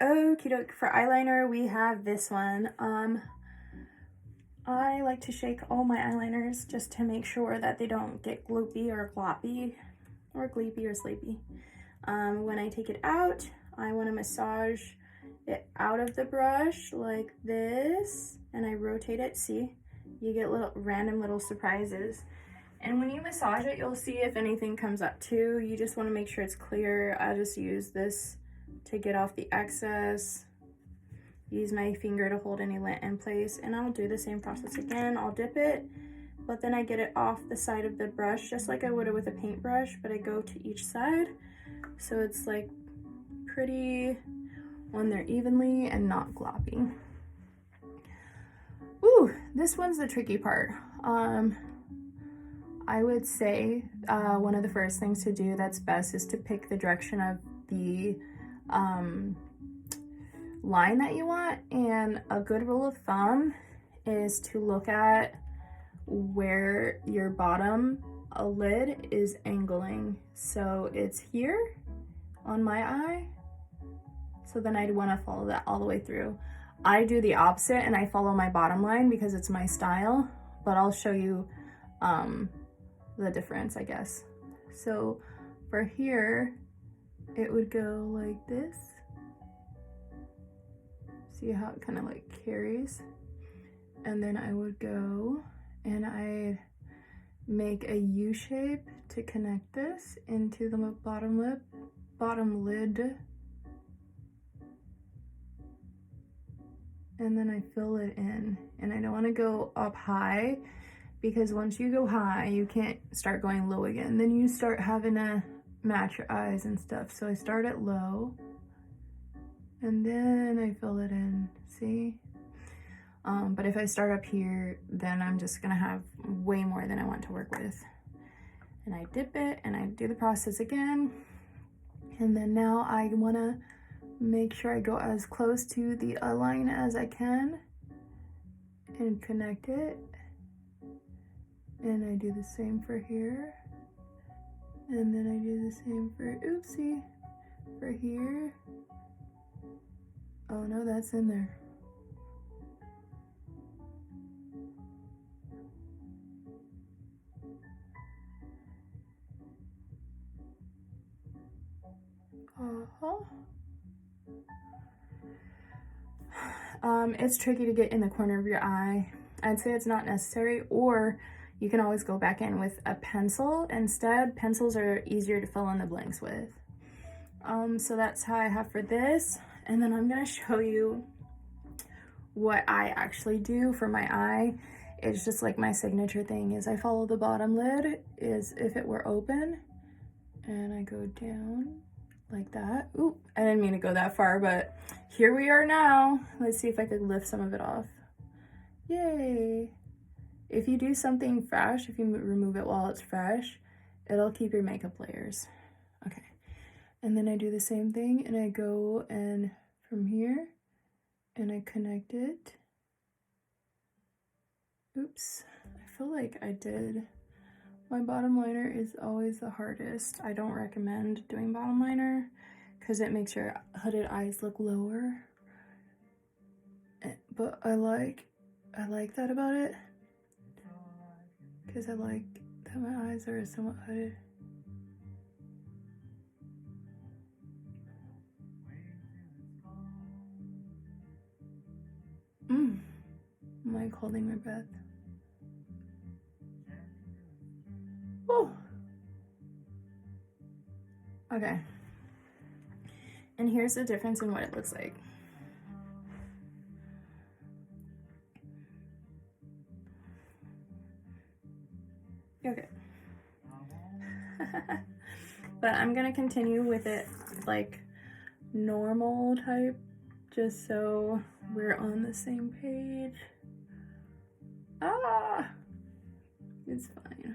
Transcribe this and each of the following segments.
Okie doke, for eyeliner, we have this one. I like to shake all my eyeliners just to make sure that they don't get gloopy or gloppy, or gleepy or sleepy. When I take it out, I want to massage it out of the brush like this, and I rotate it. See, you get little random little surprises. And when you massage it, you'll see if anything comes up too. You just want to make sure it's clear. I just use this to get off the excess. Use my finger to hold any lint in place, and I'll do the same process again. I'll dip it, but then I get it off the side of the brush just like I would with a paintbrush, but I go to each side so it's like pretty on there evenly and not gloppy. Ooh, this one's the tricky part. I would say one of the first things to do that's best is to pick the direction of the line that you want, and a good rule of thumb is to look at where your bottom lid is angling. So it's here on my eye, so then I'd want to follow that all the way through. I do the opposite and I follow my bottom line because it's my style, but I'll show you the difference, I guess. So for here, it would go like this. See how it kind of like carries? And then I would go and I make a U shape to connect this into the bottom lid. And then I fill it in. And I don't want to go up high, because once you go high, you can't start going low again. Then you start having to match your eyes and stuff. So I start at low, and then I fill it in, see? But if I start up here, then I'm just gonna have way more than I want to work with. And I dip it, and I do the process again. And then now I wanna make sure I go as close to the line as I can and connect it. And I do the same for here. And then I do the same for, oopsie, for here. Oh no, that's in there. It's tricky to get in the corner of your eye. I'd say it's not necessary, or you can always go back in with a pencil instead. Pencils are easier to fill in the blanks with. So that's how I have for this. And then I'm gonna show you what I actually do for my eye. It's just like my signature thing is I follow the bottom lid is if it were open, and I go down like that. Ooh, I didn't mean to go that far, but here we are now. Let's see if I could lift some of it off. Yay. If you do something fresh, if you remove it while it's fresh, it'll keep your makeup layers. Okay. And then I do the same thing, and I go and from here, and I connect it. Oops, I feel like I did. My bottom liner is always the hardest. I don't recommend doing bottom liner because it makes your hooded eyes look lower. But I like that about it, because I like that my eyes are somewhat hooded. I'm like holding my breath. Oh. Okay. And here's the difference in what it looks like. Okay. But I'm gonna continue with it like normal type, just so we're on the same page. Ah, it's fine.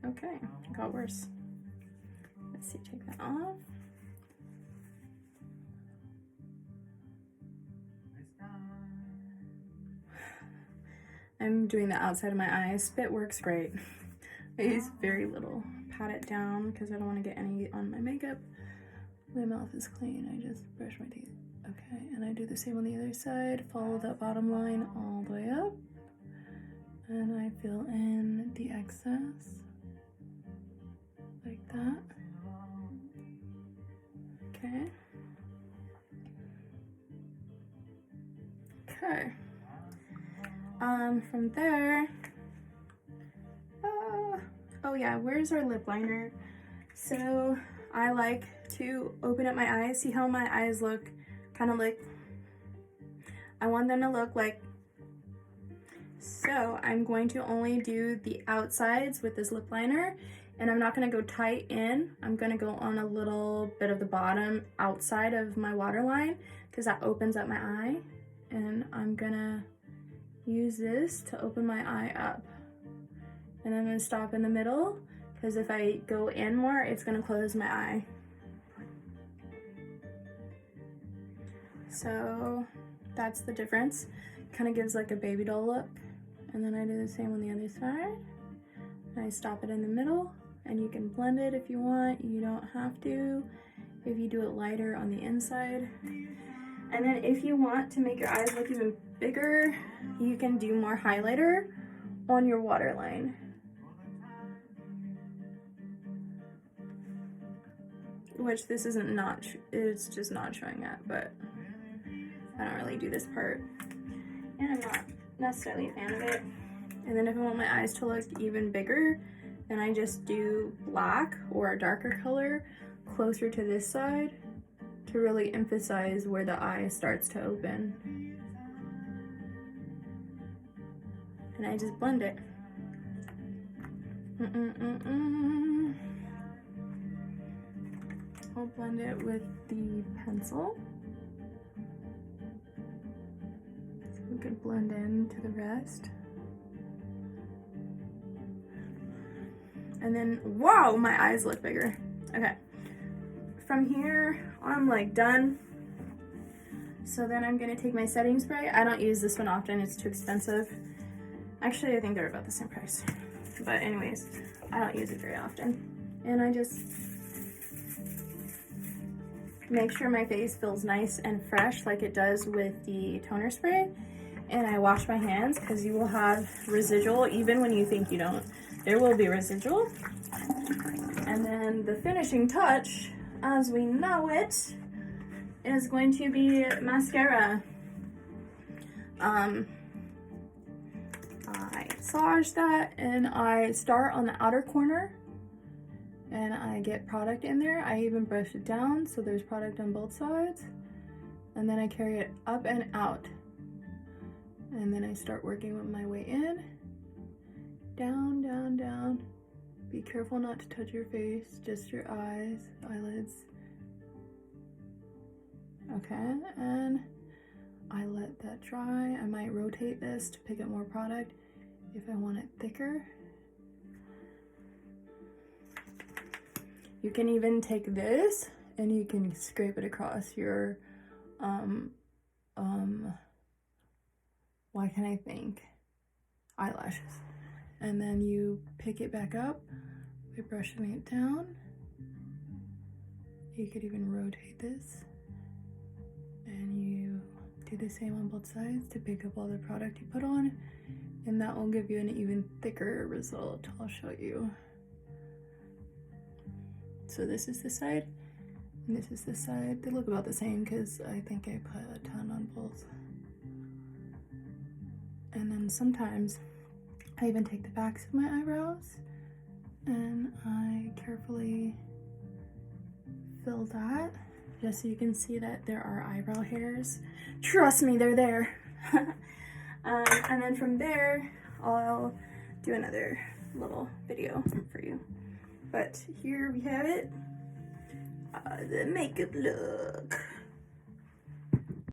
Okay, it got worse. Let's see, take that off. I'm doing the outside of my eye. Spit works great. I use very little. Pat it down because I don't want to get any on my makeup. My mouth is clean. I just brush then I do the same on the other side. Follow that bottom line all the way up. And I fill in the excess. Like that. Okay. Okay. From there, oh yeah, where's our lip liner? So I like to open up my eyes. See how my eyes look kind of like, I want them to look like, so I'm going to only do the outsides with this lip liner, and I'm not going to go tight in. I'm going to go on a little bit of the bottom outside of my waterline because that opens up my eye, and I'm going to use this to open my eye up. And I'm going to stop in the middle because if I go in more, it's going to close my eye. So that's the difference. Kind of gives like a baby doll look. And then I do the same on the other side. I stop it in the middle, and you can blend it if you want. You don't have to if you do it lighter on the inside. And then if you want to make your eyes look even bigger, you can do more highlighter on your waterline. Which this isn't it's just not showing that, but I don't really do this part. And I'm not necessarily a fan of it. And then if I want my eyes to look even bigger, then I just do black or a darker color closer to this side to really emphasize where the eye starts to open. And I just blend it. I'll blend it with the pencil. So we could blend into the rest. And then, wow, my eyes look bigger. Okay. From here, I'm like done. So then I'm gonna take my setting spray. I don't use this one often, it's too expensive. Actually, I think they're about the same price. But anyways, I don't use it very often. And I just make sure my face feels nice and fresh like it does with the toner spray. And I wash my hands because you will have residual even when you think you don't. There will be residual. And then the finishing touch, as we know it, is going to be mascara. I massage that and I start on the outer corner and I get product in there. I even brush it down so there's product on both sides. And then I carry it up and out. And then I start working with my way in. Down, down, down. Be careful not to touch your face, just your eyes, eyelids. Okay, and I let that dry. I might rotate this to pick up more product if I want it thicker. You can even take this and you can scrape it across your, why can't I think? Eyelashes. And then you pick it back up by brushing it down. You could even rotate this. And you do the same on both sides to pick up all the product you put on. And that will give you an even thicker result. I'll show you. So this is the side, and this is the side. They look about the same because I think I put a ton on both. And then sometimes I even take the backs of my eyebrows and I carefully fill that just so you can see that there are eyebrow hairs. Trust me, they're there. And then from there, I'll do another little video for you. But here we have it, the makeup look.